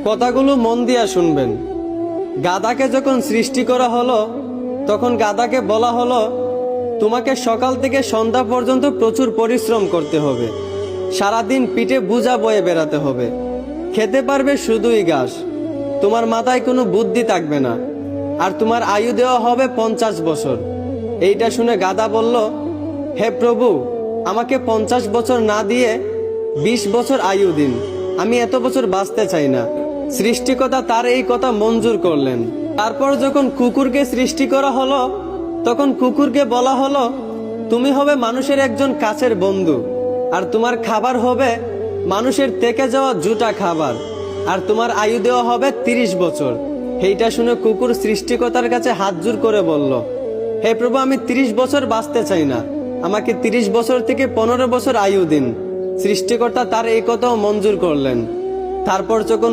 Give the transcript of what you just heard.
কথাগুলো মন দিয়া শুনবেন। গাধাকে যখন সৃষ্টি করা হলো তখন গাধাকে বলা হলো, তোমাকে সকাল থেকে সন্ধ্যা পর্যন্ত প্রচুর পরিশ্রম করতে হবে, সারাদিন পিঠে বোঝা বয়ে বেড়াতে হবে, খেতে পারবে শুধুই ঘাস, তোমার মাথায় কোনো বুদ্ধি থাকবে না, আর তোমার আয়ু দেওয়া হবে 50 বছর। এইটা শুনে গাধা বলল, হে প্রভু, আমাকে 50 বছর না দিয়ে 20 বছর আয়ু দিন, আমি এত বছর বাঁচতে চাই না। সৃষ্টিকর্তা তার এই কথা মঞ্জুর করলেন। তারপর যখন কুকুরকে সৃষ্টি করা হলো তখন কুকুরকে বলা হলো, তুমি হবে মানুষের একজন কাছের বন্ধু, আর তোমার খাবার হবে মানুষের থেকে যাওয়া জুটা খাবার, আর তোমার আয়ু দেওয়া হবে 30 বছর। এইটা শুনে কুকুর সৃষ্টিকর্তার কাছে হাত জোর করে বলল, হে প্রভু, আমি 30 বছর বাঁচতে চাই না, আমাকে 30 বছর থেকে 15 বছর আয়ু দিন। সৃষ্টিকর্তা তার এই কথাও মঞ্জুর করলেন। তারপর যখন